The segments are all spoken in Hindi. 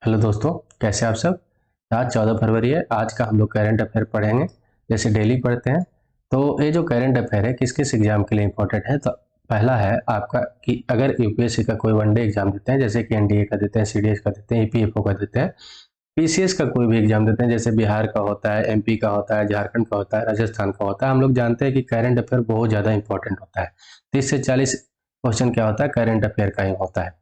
हेलो दोस्तों, कैसे आप सब। आज 14 फरवरी है। आज का हम लोग करंट अफेयर पढ़ेंगे जैसे डेली पढ़ते हैं। तो ये जो करंट अफेयर है किस किस एग्जाम के लिए इंपॉर्टेंट है। तो पहला है आपका कि अगर यूपीएससी का कोई वनडे एग्जाम देते हैं, जैसे कि एनडीए का देते हैं, सीडीएस का देते हैं, ईपीएफओ का देते हैं, पीसीएस का कोई भी एग्जाम देते हैं, जैसे बिहार का होता है, एमपी का होता है, झारखंड का होता है, राजस्थान का होता है। हम लोग जानते हैं कि करंट अफेयर बहुत ज़्यादा इंपॉर्टेंट होता है। 30 से 40 क्वेश्चन क्या होता है, करंट अफेयर का ही होता है।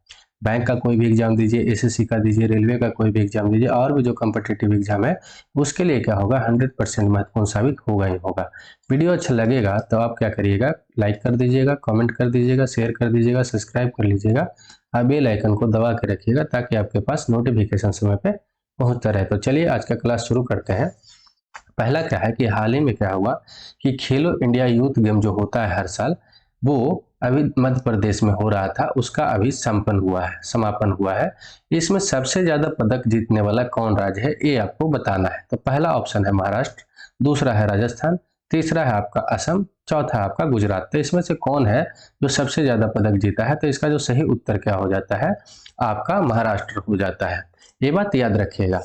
बैंक का कोई भी एग्जाम दीजिए, एसएससी का दीजिए, रेलवे का कोई भी एग्जाम दीजिए, और भी जो कम्पिटिटिव एग्जाम है उसके लिए क्या होगा, 100% महत्वपूर्ण साबित होगा ही होगा। वीडियो अच्छा लगेगा तो आप क्या करिएगा, लाइक कर दीजिएगा, कमेंट कर दीजिएगा, शेयर कर दीजिएगा, सब्सक्राइब कर लीजिएगा और बेल आइकन को दबा के रखिएगा ताकि आपके पास नोटिफिकेशन समय पे पहुंचता रहे। तो चलिए आज का क्लास शुरू करते हैं। पहला क्या है कि हाल ही में क्या हुआ कि खेलो इंडिया यूथ गेम जो होता है हर साल, वो अभी मध्य प्रदेश में हो रहा था, उसका अभी समापन हुआ है। इसमें सबसे ज्यादा पदक जीतने वाला कौन राज्य है ये आपको बताना है। तो पहला ऑप्शन है महाराष्ट्र, दूसरा है राजस्थान, तीसरा है आपका असम, चौथा है आपका गुजरात। तो इसमें से कौन है जो सबसे ज्यादा पदक जीता है। तो इसका जो सही उत्तर क्या हो जाता है, आपका महाराष्ट्र हो जाता है। ये बात याद रखिएगा।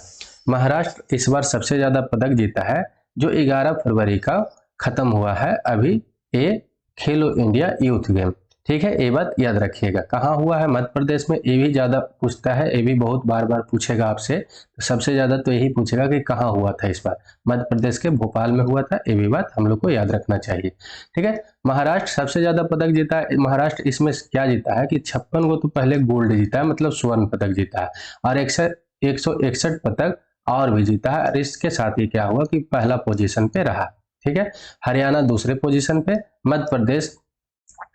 महाराष्ट्र इस बार सबसे ज्यादा पदक जीता है, जो 11 फरवरी का खत्म हुआ है अभी ये खेलो इंडिया यूथ गेम। ठीक है, ये बात याद रखिएगा। कहाँ हुआ है, मध्य प्रदेश में। ये भी ज्यादा पूछता है, ये भी बहुत बार बार पूछेगा आपसे। तो सबसे ज्यादा तो यही पूछेगा कि कहाँ हुआ था इस बार। मध्य प्रदेश के भोपाल में हुआ था। ये भी बात हम लोग को याद रखना चाहिए। ठीक है, महाराष्ट्र सबसे ज्यादा पदक जीता है। महाराष्ट्र इसमें क्या जीता है कि 56 को तो पहले गोल्ड जीता है, मतलब स्वर्ण पदक जीता है, और 161 पदक और भी जीता है। और इसके साथ ही क्या हुआ कि पहला पोजीशन पे रहा। ठीक है, हरियाणा दूसरे पोजीशन पे, मध्य प्रदेश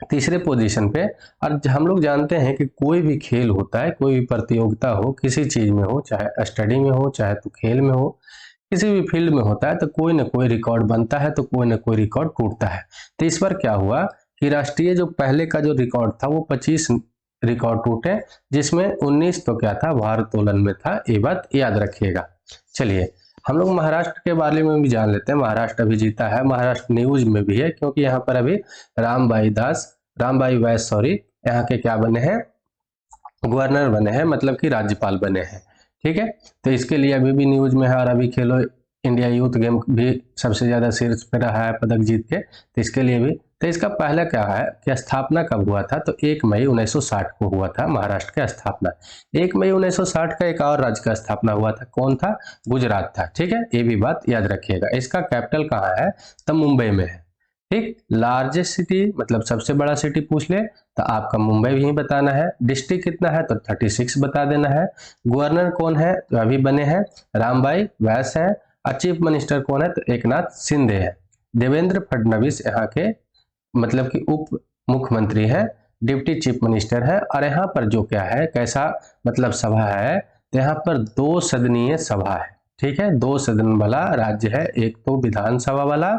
तीसरे पोजीशन पे। और हम लोग जानते हैं कि कोई भी खेल होता है, कोई भी प्रतियोगिता हो, किसी चीज में हो, चाहे स्टडी में हो, चाहे तो खेल में हो, किसी भी फील्ड में होता है, तो कोई ना कोई रिकॉर्ड बनता है, तो कोई ना कोई रिकॉर्ड टूटता है। तो इस बार क्या हुआ कि राष्ट्रीय जो पहले का जो रिकॉर्ड था वो 25 रिकॉर्ड टूटे, जिसमें 19 तो क्या था, भारोत्तोलन में था। ये बात याद रखिएगा। चलिए हम लोग महाराष्ट्र के बारे में भी जान लेते हैं। महाराष्ट्र अभी जीता है, महाराष्ट्र न्यूज में भी है, क्योंकि यहाँ पर अभी रामबाई वैस यहाँ के क्या बने हैं, गवर्नर बने हैं, मतलब कि राज्यपाल बने हैं। ठीक है, तो इसके लिए अभी भी न्यूज में है। और अभी खेलो इंडिया यूथ गेम भी सबसे ज्यादा शीर्ष पे रहा है पदक जीत के, तो इसके लिए भी। तो इसका पहला क्या है कि स्थापना कब हुआ था, तो 1 मई 1960 को हुआ था महाराष्ट्र का स्थापना। 1 मई 1960 का एक और राज्य का स्थापना हुआ था, कौन था, गुजरात था। ठीक है, ये भी बात याद रखिएगा। इसका कैपिटल कहाँ है, तो मुंबई में है। ठीक, लार्जेस्ट सिटी मतलब सबसे बड़ा सिटी पूछ ले तो आपका मुंबई भी बताना है। डिस्ट्रिक्ट कितना है, तो 36 बता देना है। गवर्नर कौन है, तो अभी बने हैं रामबाई वैस है। और चीफ मिनिस्टर कौन है, तो एकनाथ शिंदे है। देवेंद्र फडणवीस यहाँ के मतलब कि उप मुख्यमंत्री है, डिप्टी चीफ मिनिस्टर है। और यहाँ पर जो क्या है, कैसा मतलब सभा है, तो यहाँ पर 2 सदनीय सभा है। ठीक है, 2 सदन वाला राज्य है, एक तो विधानसभा वाला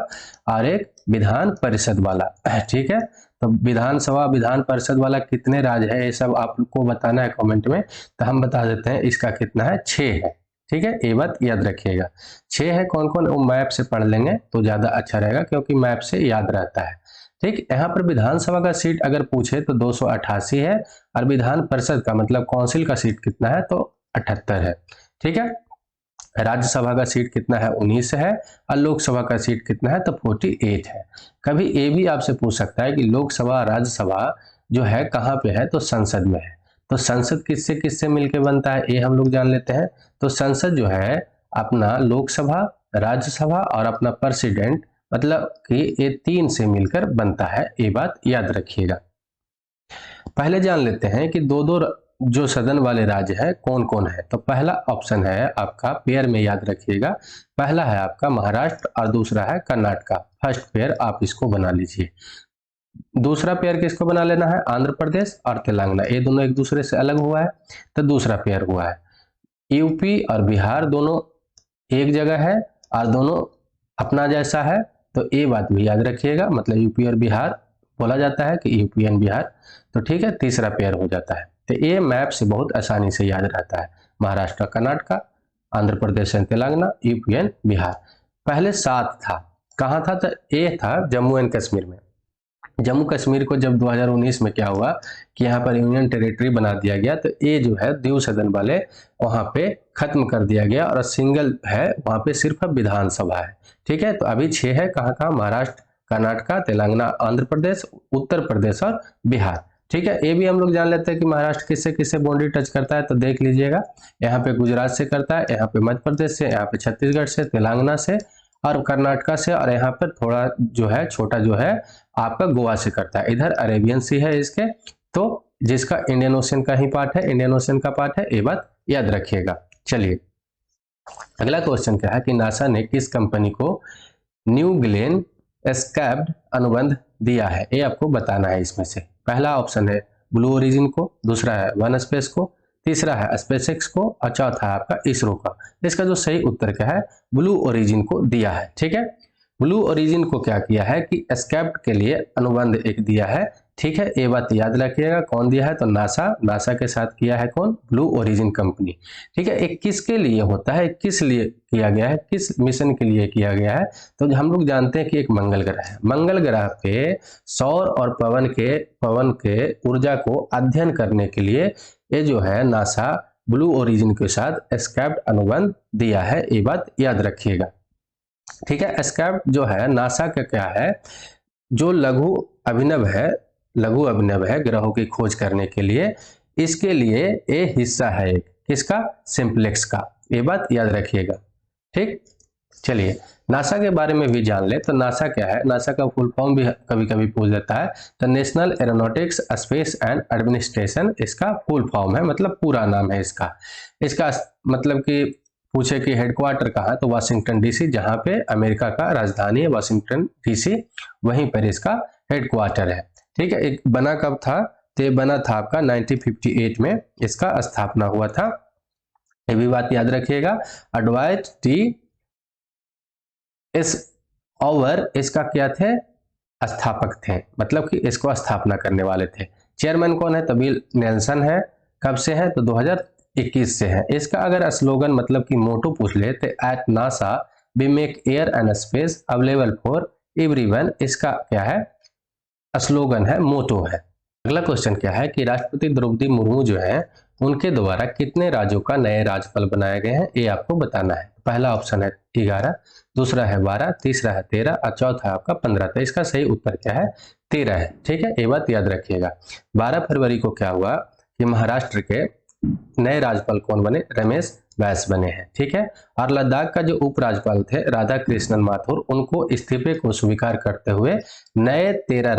और एक विधान परिषद वाला। ठीक है, तो विधानसभा विधान परिषद वाला कितने राज्य है, ये सब आपको बताना है कमेंट में। तो हम बता देते हैं, इसका कितना है, 6 है। ठीक है, ये बात याद रखिएगा। 6 है, कौन कौन, वो मैप से पढ़ लेंगे तो ज्यादा अच्छा रहेगा, क्योंकि मैप से याद रहता है। ठीक, यहाँ पर विधानसभा का सीट अगर पूछे तो 288 है, और विधान परिषद का मतलब काउंसिल का सीट कितना है, तो 78 है। ठीक है, राज्यसभा का सीट कितना है, 19 है, और लोकसभा का सीट कितना है, तो 48 है। कभी ये भी आपसे पूछ सकता है कि लोकसभा राज्यसभा जो है कहाँ पे है, तो संसद में है। तो संसद किससे किससे मिलकर बनता है, ये हम लोग जान लेते हैं। तो संसद जो है अपना लोकसभा, राज्यसभा और अपना प्रेसिडेंट, मतलब कि ये 3 से मिलकर बनता है। ये बात याद रखिएगा। पहले जान लेते हैं कि दो दो जो सदन वाले राज्य है कौन कौन है। तो पहला ऑप्शन है आपका, पेयर में याद रखिएगा, पहला है आपका महाराष्ट्र और दूसरा है कर्नाटका। फर्स्ट पेयर आप इसको बना लीजिए। दूसरा पेयर किसको बना लेना है, आंध्र प्रदेश और तेलंगाना, ये दोनों एक दूसरे से अलग हुआ है, तो दूसरा पेयर हुआ है। यूपी और बिहार दोनों एक जगह है और दोनों अपना जैसा है, तो ये बात भी याद रखिएगा, मतलब यूपी और बिहार बोला जाता है कि यूपी एंड बिहार। तो ठीक है, तीसरा पेयर हो जाता है। तो ये मैप से बहुत आसानी से याद रहता है, Maharashtra Karnataka, Andhra Pradesh and Telangana, UP and Bihar. पहले 7 था, कहाँ था, तो ये था जम्मू एंड कश्मीर में। जम्मू कश्मीर को जब 2019 में क्या हुआ कि यहाँ पर यूनियन टेरिटरी बना दिया गया, तो ये जो है द्विसदन सदन वाले वहाँ पे खत्म कर दिया गया और सिंगल है वहाँ पे सिर्फ अब विधानसभा है। ठीक है, तो अभी 6 है, कहाँ कहाँ, महाराष्ट्र, कर्नाटका, तेलंगाना, आंध्र प्रदेश, उत्तर प्रदेश और बिहार। ठीक है, ये भी हम लोग जान लेते हैं कि महाराष्ट्र किससे किससे बाउंड्री टच करता है, तो देख लीजिएगा, यहाँ पे गुजरात से करता है, यहाँ पे मध्य प्रदेश से, यहाँ पे छत्तीसगढ़ से, तेलंगाना से और कर्नाटका से, और यहाँ पर थोड़ा जो है छोटा जो है आपका गोवा से करता है। इधर अरेबियन सी है इसके, तो जिसका इंडियन ओशन का ही पार्ट है, इंडियन ओशन का पार्ट है, ये बात याद रखिएगा। चलिए अगला क्वेश्चन क्या है कि नासा ने किस कंपनी को न्यू ग्लेन एस्कैप्ड अनुबंध दिया है, ये आपको बताना है। इसमें से पहला ऑप्शन है ब्लू ओरिजिन को, दूसरा है वन स्पेस को, तीसरा है स्पेसएक्स को और चौथा है आपका इसरो का। इसका जो सही उत्तर क्या है, ब्लू ओरिजिन को दिया है। ठीक है, ब्लू ओरिजिन को क्या किया है कि एस्केप्ड के लिए अनुबंध एक दिया है। ठीक है, ये बात याद रखिएगा, कौन दिया है, तो नासा के साथ किया है, कौन, ब्लू ओरिजिन कंपनी। ठीक है, एक किसके लिए होता है, किस लिए किया गया है, किस मिशन के लिए किया गया है, तो हम लोग जानते हैं कि एक मंगल ग्रह है, मंगल ग्रह पे सौर और पवन के ऊर्जा को अध्ययन करने के लिए ये जो है नासा ब्लू ओरिजिन के साथ एस्केप्ड अनुबंध दिया है, ये बात याद रखिएगा। ठीक है, एस्केप्ड जो है नासा का क्या है, जो लघु अभिनव है ग्रहों की खोज करने के लिए, इसके लिए ये हिस्सा है एक किसका, सिंप्लेक्स का, ये बात याद रखिएगा। ठीक, चलिए नासा के बारे में भी जान ले, तो नासा क्या है, नासा का फुल फॉर्म भी कभी कभी पूछ देता है, तो national aeronautics space and administration इसका फुल फॉर्म है, मतलब पूरा नाम है इसका। इसका मतलब कि पूछे कि हेडक्वार्टर कहाँ, तो वाशिंगटन डीसी, जहाँ पे अमेरिका का राजधानी है वाशिंगटन डीसी, वहीं पर इसका हेडक्वार्टर है। ठीक है, एक बना कब था, तो ये बना था आपका 1958 में इसका स्थापना हुआ था, ये भी बात याद रखिएगा। एडवाइट टी इस ओवर इसका क्या थे, स्थापक थे, मतलब कि इसको स्थापना करने वाले थे। चेयरमैन कौन है, तो बिल नेल्सन है, कब से है, तो 2021 से है। इसका अगर स्लोगन मतलब कि मोटो पूछ ले, तो at NASA we make air and space available for everyone, इसका क्या है, स्लोगन है, मोटो है। अगला क्वेश्चन क्या है कि राष्ट्रपति द्रौपदी मुर्मू जो है उनके द्वारा कितने राज्यों का नए राज्यपाल बनाए गए हैं, ये आपको बताना है। पहला ऑप्शन है 11, दूसरा है 12, तीसरा है 13 और चौथा है आपका 15। तो इसका सही उत्तर क्या है, 13 है। ठीक है, ये बात याद रखिएगा। 12 फरवरी को क्या हुआ कि महाराष्ट्र के नए राज्यपाल कौन बने, रमेश बैस बने हैं। ठीक है, और लद्दाख का जो उपराज्यपाल थे राधा कृष्णन माथुर, उनको इस्तीफे को स्वीकार करते हुए नए 13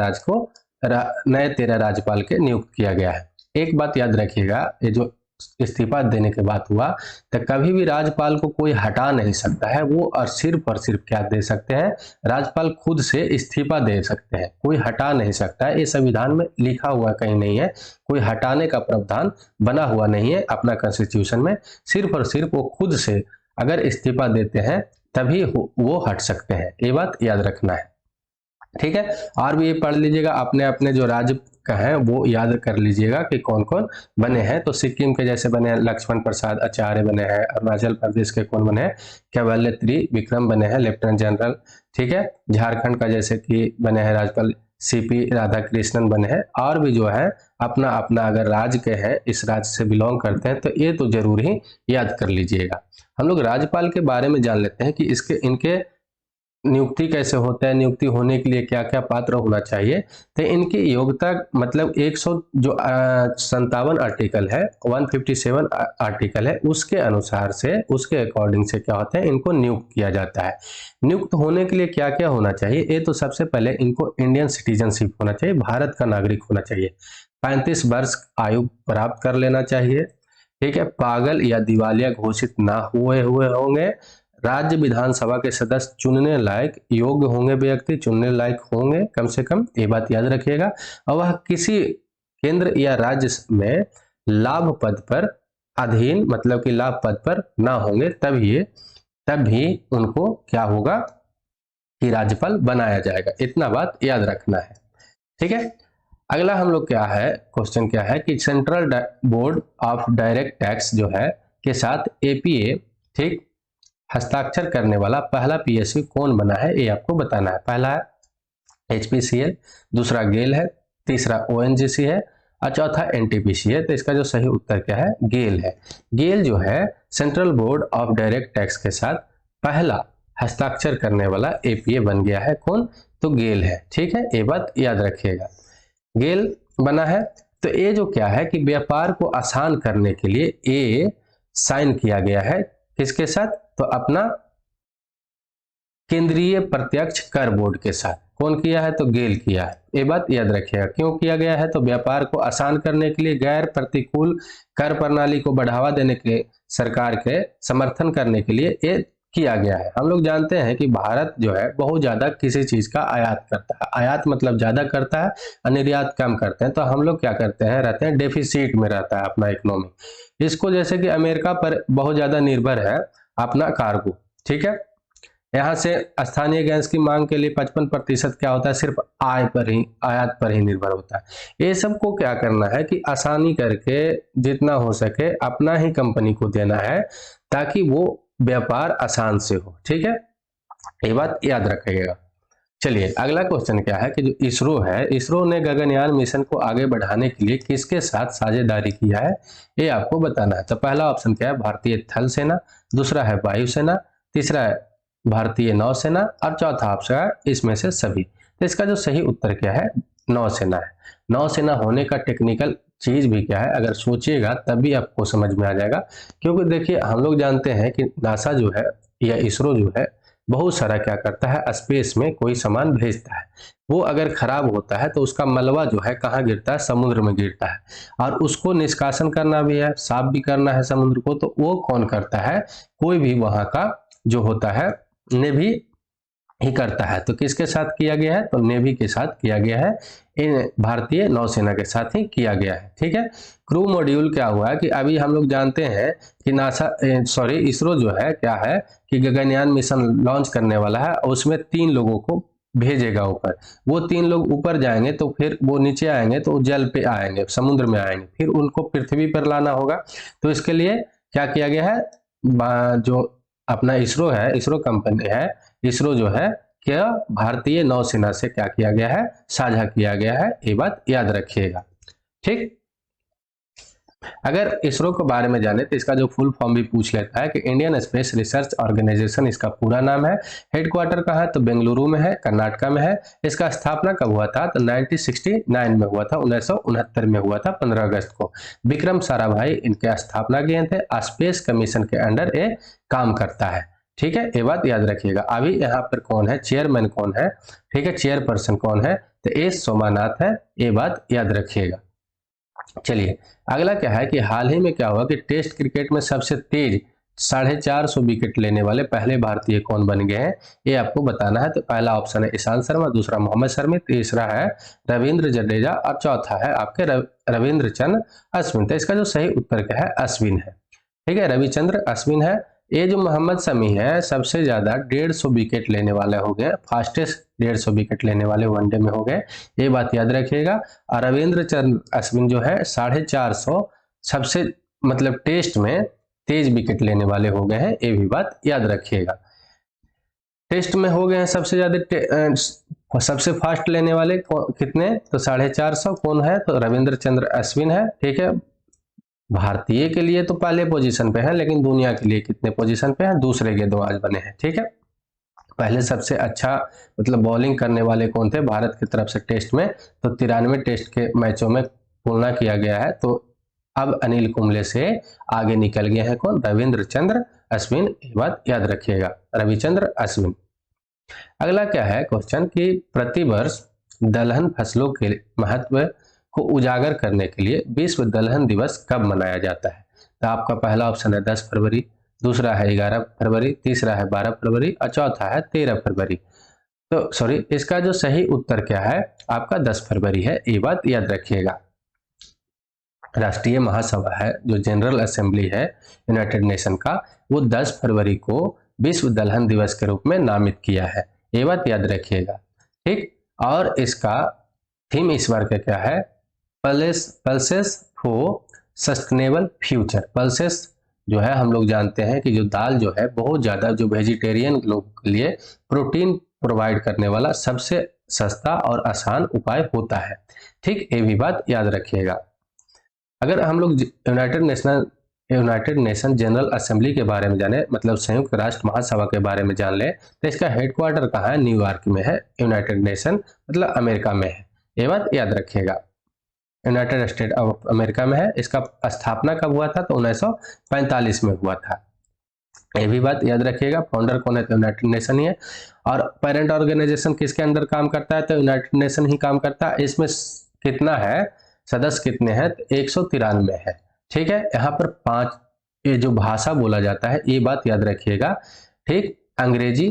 राज्यपाल के नियुक्त किया गया है। एक बात याद रखिएगा, ये जो इस्तीफा देने के बाद हुआ, तो कभी भी राज्यपाल को कोई हटा नहीं सकता है, वो और सिर्फ क्या दे सकते हैं, राज्यपाल खुद से इस्तीफा दे सकते हैं, कोई हटा नहीं सकता है। ये संविधान में लिखा हुआ कहीं नहीं है, कोई हटाने का प्रावधान बना हुआ नहीं है अपना कॉन्स्टिट्यूशन में, सिर्फ और सिर्फ वो खुद से अगर इस्तीफा देते हैं तभी वो हट सकते हैं, ये बात याद रखना है। ठीक है, और भी ये पढ़ लीजिएगा, अपने अपने जो राज्य का है वो याद कर लीजिएगा कि कौन कौन बने हैं। तो सिक्किम के जैसे बने हैं लक्ष्मण प्रसाद आचार्य बने हैं, अरुणाचल प्रदेश के कौन बने हैं, कैवल्य त्रिविक्रम बने हैं लेफ्टिनेंट जनरल। ठीक है, झारखंड का जैसे कि बने हैं राज्यपाल सीपी राधाकृष्णन बने हैं। और भी जो है अपना अपना अगर राज्य के हैं, इस राज्य से बिलोंग करते हैं, तो ये तो जरूर ही याद कर लीजिएगा। हम लोग राज्यपाल के बारे में जान लेते हैं कि इनके नियुक्ति कैसे होता है, नियुक्ति होने के लिए क्या क्या पात्र होना चाहिए। तो इनकी योग्यता मतलब 100 जो 57 आर्टिकल है, 157 आर्टिकल है, उसके अनुसार से उसके अकॉर्डिंग से क्या होता है, इनको नियुक्त किया जाता है। नियुक्त होने के लिए क्या क्या होना चाहिए, ये तो सबसे पहले इनको इंडियन सिटीजनशिप होना चाहिए, भारत का नागरिक होना चाहिए, 35 वर्ष आयु प्राप्त कर लेना चाहिए। ठीक है, पागल या दिवालिया घोषित ना हुए होंगे, राज्य विधानसभा के सदस्य चुनने लायक योग्य होंगे, व्यक्ति चुनने लायक होंगे कम से कम, ये बात याद रखिएगा। और वह किसी केंद्र या राज्य में लाभ पद पर अधीन मतलब कि लाभ पद पर ना होंगे, तब भी उनको क्या होगा कि राज्यपाल बनाया जाएगा, इतना बात याद रखना है। ठीक है, अगला हम लोग क्या है, क्वेश्चन क्या है कि central board of direct tax जो है के साथ एपीए ठीक हस्ताक्षर करने वाला पहला पीएसयू कौन बना है, ये आपको बताना है। पहला है HPCL, दूसरा गेल है, तीसरा ONGC है और चौथा NTPC है। तो इसका जो सही उत्तर क्या है? गेल है। गेल जो है central board of direct tax के साथ पहला हस्ताक्षर करने वाला APA बन गया है। कौन? तो गेल है। ठीक है, ये बात याद रखिएगा। गेल बना है। तो ये जो क्या है कि व्यापार को आसान करने के लिए ये साइन किया गया है किसके साथ? तो अपना केंद्रीय प्रत्यक्ष कर बोर्ड के साथ। कौन किया है? तो गेल किया है। ये बात याद रखिएगा। क्यों किया गया है? तो व्यापार को आसान करने के लिए, गैर प्रतिकूल कर प्रणाली को बढ़ावा देने के, सरकार के समर्थन करने के लिए ये किया गया है। हम लोग जानते हैं कि भारत जो है बहुत ज्यादा किसी चीज का आयात करता है। आयात मतलब ज्यादा करता है और निर्यात कम करते हैं। तो हम लोग क्या करते हैं? रहते हैं डेफिसिट में रहता है अपना इकोनॉमी। इसको जैसे कि अमेरिका पर बहुत ज्यादा निर्भर है अपना कार्गो। ठीक है, यहाँ से स्थानीय गैस की मांग के लिए 55% क्या होता है? सिर्फ आयात पर ही निर्भर होता है। ये सबको क्या करना है कि आसानी करके जितना हो सके अपना ही कंपनी को देना है ताकि वो व्यापार आसान से हो। ठीक है, ये बात याद रखिएगा। चलिए अगला क्वेश्चन क्या है कि जो इसरो है, इसरो ने गगनयान मिशन को आगे बढ़ाने के लिए किसके साथ साझेदारी किया है? ये आपको बताना है। तो पहला ऑप्शन क्या है? भारतीय थल सेना, दूसरा है वायुसेना, तीसरा है भारतीय नौसेना और चौथा ऑप्शन है इसमें से सभी। तो इसका जो सही उत्तर क्या है? नौसेना है। नौसेना होने का टेक्निकल चीज भी क्या है? अगर सोचिएगा तभी आपको समझ में आ जाएगा। क्योंकि देखिए हम लोग जानते हैं कि नासा जो है या इसरो जो है बहुत सारा क्या करता है? स्पेस में कोई सामान भेजता है। वो अगर खराब होता है तो उसका मलबा जो है कहाँ गिरता है? समुद्र में गिरता है। और उसको निष्कासन करना भी है, साफ भी करना है समुद्र को। तो वो कौन करता है? कोई भी वहां का जो होता है नेवी ही करता है। तो किसके साथ किया गया है? तो नेवी के साथ किया गया है। इन भारतीय नौसेना के साथ ही किया गया है। ठीक है, क्रू मॉड्यूल क्या हुआ है कि अभी हम लोग जानते हैं कि इसरो जो है क्या है कि गगनयान मिशन लॉन्च करने वाला है और उसमें 3 लोगों को भेजेगा ऊपर। वो 3 लोग ऊपर जाएंगे तो फिर वो नीचे आएंगे तो जल पे आएंगे, समुद्र में आएंगे, फिर उनको पृथ्वी पर लाना होगा। तो इसके लिए क्या किया गया है? जो अपना इसरो है, इसरो कंपनी है, इसरो जो है क्या भारतीय नौसेना से क्या किया गया है? साझा किया गया है। ये बात याद रखिएगा। ठीक, अगर इसरो के बारे में जाने तो इसका जो फुल फॉर्म भी पूछ लेता है कि इंडियन स्पेस रिसर्च ऑर्गेनाइजेशन इसका पूरा नाम है। हेडक्वार्टर कहाँ है? तो बेंगलुरु में है, कर्नाटका में है। इसका स्थापना कब हुआ था? तो 1969 में हुआ था, 1969 में हुआ था 15 अगस्त को। विक्रम साराभाई इनके स्थापना किए थे। स्पेस कमीशन के अंडर ये काम करता है। ठीक है, ये बात याद रखिएगा। अभी यहाँ पर कौन है? चेयरमैन कौन है? ठीक है, चेयरपर्सन कौन है? तो एस सोमानाथ है। ये बात याद रखिएगा। चलिए अगला क्या है कि हाल ही में क्या हुआ कि टेस्ट क्रिकेट में सबसे तेज 450 विकेट लेने वाले पहले भारतीय कौन बन गए हैं? ये आपको बताना है। तो पहला ऑप्शन है ईशांत शर्मा, दूसरा मोहम्मद शमी, तीसरा है रविंद्र जडेजा और चौथा है आपके रविंद्रचंद्र अश्विन। तो इसका जो सही उत्तर क्या है? अश्विन है। ठीक है, रविचंद्र अश्विन है। ये जो मोहम्मद शमी है सबसे ज्यादा 150 विकेट लेने वाले हो गए, फास्टेस्ट 150 विकेट लेने वाले वनडे में हो गए। ये बात याद रखिएगा। और रविंद्र चंद्र अश्विन जो है 450 सबसे मतलब टेस्ट में तेज विकेट लेने वाले हो गए हैं। ये भी बात याद रखिएगा। टेस्ट में हो गए हैं सबसे ज्यादा, सबसे फास्ट लेने वाले कितने? तो 450 कौन है? तो रविंद्र चंद्र अश्विन है। ठीक है, भारतीय के लिए तो पहले पोजीशन पे है, लेकिन दुनिया के लिए कितने पोजीशन पे है? दूसरे के 2 आज बने हैं। ठीक है, पहले सबसे अच्छा मतलब बॉलिंग करने वाले कौन थे भारत की तरफ से टेस्ट में? तो 93 टेस्ट के मैचों में तुलना किया गया है। तो अब अनिल कुंबले से आगे निकल गए हैं कौन? रविंद्र चंद्र अश्विन। ये बात याद रखिएगा, रविचंद्र अश्विन। अगला क्या है क्वेश्चन कि प्रतिवर्ष दलहन फसलों के महत्व को उजागर करने के लिए विश्व दलहन दिवस कब मनाया जाता है? तो आपका पहला ऑप्शन है 10 फरवरी, दूसरा है 11 फरवरी, तीसरा है 12 फरवरी और चौथा है 13 फरवरी। तो सॉरी, इसका जो सही उत्तर क्या है? आपका 10 फरवरी है। ये बात याद रखिएगा। राष्ट्रीय महासभा है जो जनरल असेंबली है यूनाइटेड नेशन का, वो 10 फरवरी को विश्व दलहन दिवस के रूप में नामित किया है। ये बात याद रखिएगा। ठीक, और इसका थीम इस बार का क्या है? Pulses for sustainable future. Pulses जो है हम लोग जानते हैं कि जो दाल जो है बहुत ज्यादा जो वेजिटेरियन लोग के लिए प्रोटीन प्रोवाइड करने वाला सबसे सस्ता और आसान उपाय होता है। ठीक, ये भी बात याद रखिएगा। अगर हम लोग यूनाइटेड नेशन जनरल असेंबली के बारे में जाने, मतलब संयुक्त राष्ट्र महासभा के बारे में जान ले, तो इसका हेडक्वार्टर कहाँ है? न्यूयॉर्क में है। यूनाइटेड नेशन मतलब अमेरिका में है, ये बात याद रखिएगा। यूनाइटेड स्टेट ऑफ अमेरिका में है। इसका स्थापना कब हुआ था? तो 1945 में हुआ था, ये भी बात याद रखिएगा। फाउंडर कौन है? तो यूनाइटेड नेशन ही है। और पेरेंट ऑर्गेनाइजेशन किसके अंदर काम करता है? तो यूनाइटेड नेशन ही काम करता है। इसमें कितना है, सदस्य कितने हैं? तो 193 है। ठीक है, यहाँ पर 5 ये जो भाषा बोला जाता है, ये बात याद रखिएगा। ठीक, अंग्रेजी,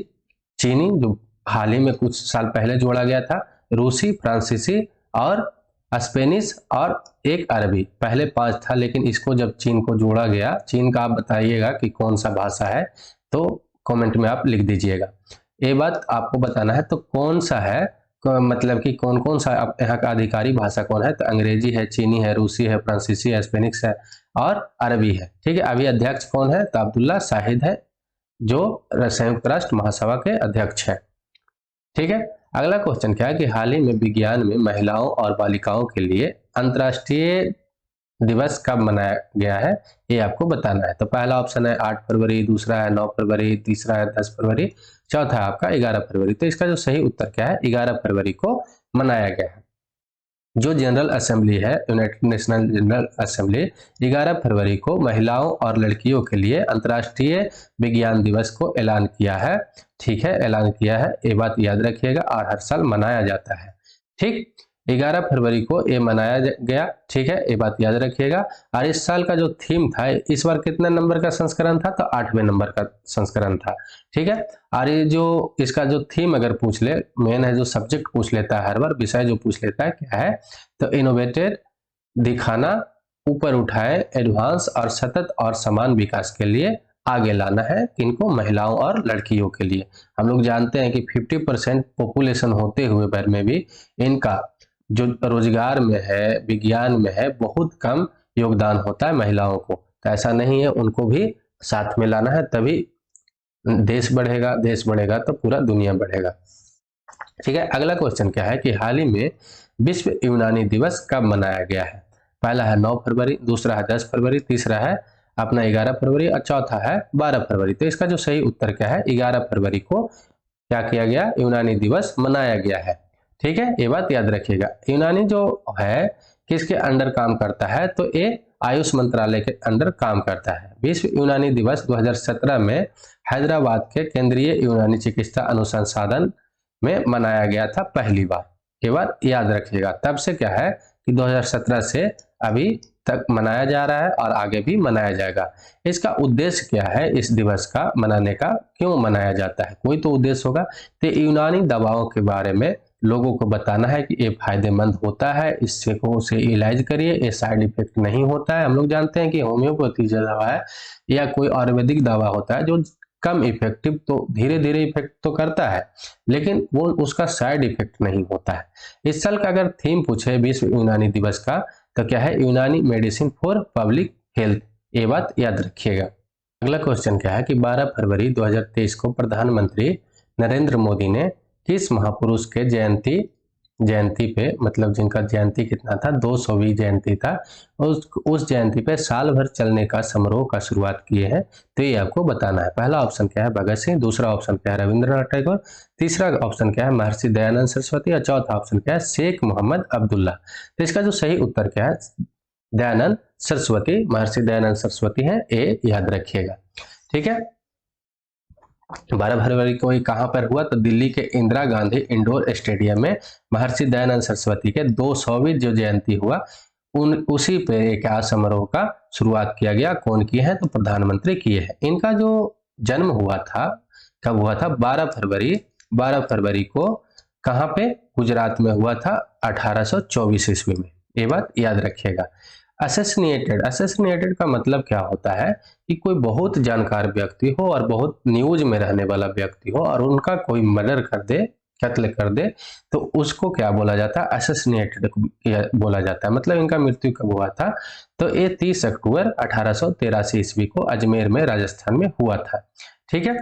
चीनी जो हाल ही में कुछ साल पहले जोड़ा गया था, रूसी, फ्रांसीसी और स्पेनिश और एक अरबी। पहले 5 था, लेकिन इसको जब चीन को जोड़ा गया, चीन का आप बताइएगा कि कौन सा भाषा है, तो कमेंट में आप लिख दीजिएगा। ये बात आपको बताना है, तो कौन सा है, मतलब कि कौन कौन सा यहाँ का अधिकारी भाषा कौन है? तो अंग्रेजी है, चीनी है, रूसी है, फ्रांसीसी है, स्पेनिश है और अरबी है। ठीक है, अभी अध्यक्ष कौन है? तो अब्दुल्ला शाहिद है, जो संयुक्त राष्ट्र महासभा के अध्यक्ष है। ठीक है, अगला क्वेश्चन क्या है कि हाल ही में विज्ञान में महिलाओं और बालिकाओं के लिए अंतर्राष्ट्रीय दिवस कब मनाया गया है, ये आपको बताना है। तो पहला ऑप्शन है 8 फरवरी, दूसरा है 9 फरवरी, तीसरा है 10 फरवरी, चौथा है आपका 11 फरवरी। तो इसका जो सही उत्तर क्या है? 11 फरवरी को मनाया गया है। जो जनरल असेंबली है, यूनाइटेड नेशनल जनरल असेंबली, 11 फरवरी को महिलाओं और लड़कियों के लिए अंतर्राष्ट्रीय विज्ञान दिवस को ऐलान किया है। ठीक है, ऐलान किया है, ये बात याद रखिएगा, और हर साल मनाया जाता है। ठीक, 11 फरवरी को ये मनाया गया। ठीक है, ये बात याद रखिएगा। और इस साल का जो थीम था, इस बार कितने नंबर का संस्करण था? तो 8वें नंबर का संस्करण था। ठीक है, और ये जो इसका जो थीम अगर पूछ ले, मेन है जो सब्जेक्ट पूछ लेता है हर बार, विषय जो पूछ लेता है क्या है? तो इनोवेटेड, दिखाना, ऊपर उठाए, एडवांस और सतत और समान विकास के लिए आगे लाना है। किनको? महिलाओं और लड़कियों के लिए। हम लोग जानते हैं कि 50% पॉपुलेशन होते हुए भर में भी इनका जो रोजगार में है, विज्ञान में है, बहुत कम योगदान होता है महिलाओं को। तो ऐसा नहीं है, उनको भी साथ में लाना है, तभी देश बढ़ेगा। देश बढ़ेगा तो पूरा दुनिया बढ़ेगा। ठीक है, अगला क्वेश्चन क्या है कि हाल ही में विश्व यूनानी दिवस कब मनाया गया है? पहला है 9 फरवरी, दूसरा है 10 फरवरी, तीसरा है अपना 11 फरवरी और चौथा है 12 फरवरी। तो इसका जो सही उत्तर क्या है? 11 फरवरी को क्या किया गया? यूनानी दिवस मनाया गया है। ठीक है, ये बात याद रखिएगा। यूनानी जो है किसके अंडर काम करता है? तो ये आयुष मंत्रालय के अंडर काम करता है। विश्व यूनानी दिवस 2017 में हैदराबाद के केंद्रीय यूनानी चिकित्सा अनुसंधान में मनाया गया था पहली बार। ये बात याद रखिएगा। तब से क्या है कि 2017 से अभी तक मनाया जा रहा है और आगे भी मनाया जाएगा। इसका उद्देश्य क्या है? इस दिवस का मनाने का, क्यों मनाया जाता है? कोई तो उद्देश्य होगा। तो यूनानी दवाओं के बारे में लोगों को बताना है कि ये फायदेमंद होता है, इससे को उसे इलाज करिए, ये साइड इफेक्ट नहीं होता है। हम लोग जानते हैं कि होम्योपैथी जो दवा है या कोई आयुर्वेदिक दवा होता है जो कम इफेक्टिव, तो धीरे धीरे इफेक्ट तो करता है, लेकिन वो उसका साइड इफेक्ट नहीं होता है। इस साल का अगर थीम पूछे विश्व यूनानी दिवस का, तो क्या है? यूनानी मेडिसिन फॉर पब्लिक हेल्थ। ये बात याद रखिएगा। अगला क्वेश्चन क्या है कि 12 फरवरी 2023 को प्रधानमंत्री नरेंद्र मोदी ने किस महापुरुष के जयंती पे, मतलब जिनका जयंती कितना था, 200वीं जयंती था, उस जयंती पे साल भर चलने का समारोह का शुरुआत किए हैं? तो ये आपको बताना है। पहला ऑप्शन क्या है? भगत सिंह, दूसरा ऑप्शन क्या है? रविंद्रनाथ टैगोर, तीसरा ऑप्शन क्या है? महर्षि दयानंद सरस्वती, और चौथा ऑप्शन क्या है? शेख मोहम्मद अब्दुल्ला। तो इसका जो सही उत्तर क्या है? दयानंद सरस्वती, महर्षि दयानंद सरस्वती है, ये याद रखिएगा। ठीक है, 12 फरवरी को ये कहां पर हुआ? तो दिल्ली के इंदिरा गांधी इंडोर स्टेडियम में महर्षि दयानंद सरस्वती के 200वीं जो जयंती हुआ, उसी पे एक समारोह का शुरुआत किया गया। कौन किए हैं? तो प्रधानमंत्री किए हैं। इनका जो जन्म हुआ था, कब हुआ था? 12 फरवरी को कहां पे? गुजरात में हुआ था, 1824 ईस्वी में। ये बात याद रखिएगा। असैसिनेटेड का मतलब क्या होता है कि कोई बहुत जानकार व्यक्ति हो और बहुत न्यूज में रहने वाला व्यक्ति हो और उनका कोई मर्डर कर दे, कत्ल कर दे, तो उसको क्या बोला जाता है? असैसिनेटेड बोला जाता है। मतलब इनका मृत्यु कब हुआ था? तो ये 30 अक्टूबर 1883 ईस्वी को अजमेर में, राजस्थान में हुआ था। ठीक है,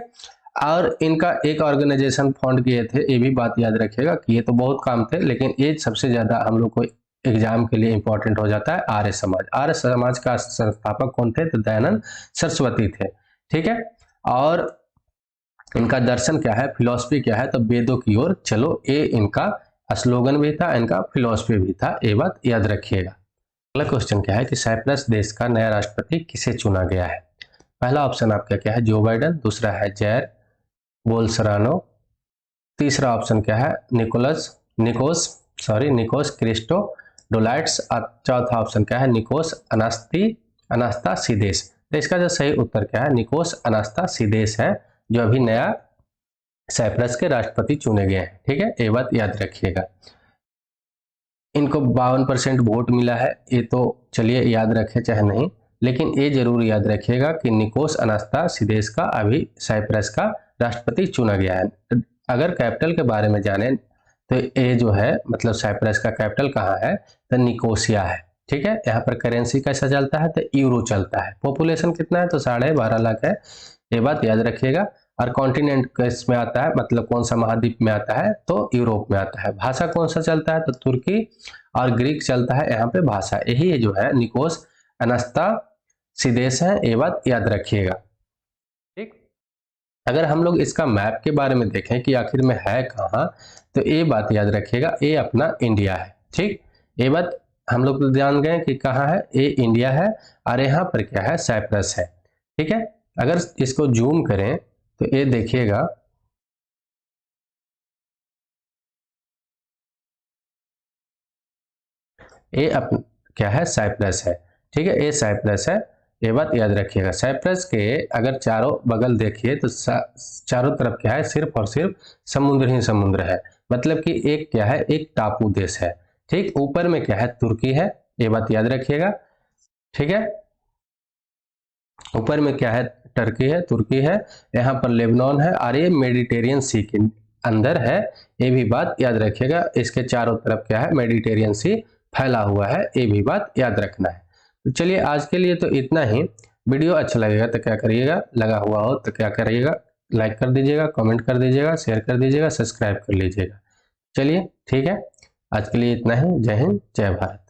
और इनका एक ऑर्गेनाइजेशन फाउंड किए थे, ये भी बात याद रखिएगा कि ये तो बहुत काम थे, लेकिन ये सबसे ज्यादा हम लोग को एग्जाम के लिए इंपॉर्टेंट हो जाता है। आर्य समाज, आर्य समाज का संस्थापक कौन थे? तो दयानंद सरस्वती थे। ठीक है, और इनका दर्शन क्या है, फिलॉसफी क्या है? तो वेदों की ओर चलो, ये इनका स्लोगन भी था, इनका फिलॉसफी भी था, ये बात याद रखिएगा। अगला क्वेश्चन क्या है कि साइप्रस देश का नया राष्ट्रपति किसे चुना गया है? पहला ऑप्शन आपका क्या है? Joe Biden. दूसरा है जैर बोल्सरानो। तीसरा ऑप्शन क्या है? Nikos Christodoulides. चौथा ऑप्शन क्या है? निकोस अनास्तासीदेस। तो इसका जो सही उत्तर क्या है? निकोस अनास्तासीदेस है, जो अभी नया साइप्रस के राष्ट्रपति चुने गए हैं। ठीक है, ये बात याद रखिएगा। इनको 52% वोट मिला है, ये तो चलिए याद रखें चाहे नहीं, लेकिन ये जरूर याद रखिएगा कि निकोस अनास्तासीदेस का अभी साइप्रस का राष्ट्रपति चुना गया है। अगर कैपिटल के बारे में जाने तो ये जो है मतलब साइप्रस का कैपिटल कहाँ है? तो निकोसिया है। ठीक है, यहाँ पर करेंसी कैसा चलता है? तो यूरो चलता है। पॉपुलेशन कितना है? तो 12.5 लाख है, ये बात याद रखिएगा। और कॉन्टिनेंट किस में आता है, मतलब कौन सा महाद्वीप में आता है? तो यूरोप में आता है। भाषा कौन सा चलता है? तो तुर्की और ग्रीक चलता है यहाँ पे भाषा। यही जो है निकोस अनास्तासीदेस है, ये बात याद रखिएगा। ठीक, अगर हम लोग इसका मैप के बारे में देखें कि आखिर में है कहाँ, तो ये बात याद रखिएगा, ये अपना इंडिया है। ठीक, ये बात हम लोग तो जान गए कि कहाँ है, ये इंडिया है, और यहाँ पर क्या है? साइप्रस है। ठीक है, अगर इसको जूम करें तो ये देखिएगा, ये क्या है? साइप्रस है। ठीक है, ये साइप्रस है, ये बात याद रखिएगा। साइप्रस के अगर चारों बगल देखिए तो चारों तरफ क्या है? सिर्फ और सिर्फ समुद्र ही समुद्र है, मतलब कि एक क्या है? एक टापू देश है। ठीक, ऊपर में क्या है? तुर्की है, ये बात याद रखिएगा। ठीक है, ऊपर में क्या है? टर्की है, तुर्की है, यहाँ पर लेबनान है, और ये मेडिटेरियन सी के अंदर है, ये भी बात याद रखिएगा। इसके चारों तरफ क्या है? मेडिटेरियन सी फैला हुआ है, ये भी बात याद रखना है। तो चलिए आज के लिए तो इतना ही। वीडियो अच्छा लगेगा तो क्या करिएगा, लगा हुआ हो तो क्या करिएगा, लाइक कर दीजिएगा, कमेंट कर दीजिएगा, शेयर कर दीजिएगा, सब्सक्राइब कर लीजिएगा। चलिए ठीक है, आज के लिए इतना ही। जय हिंद, जय भारत।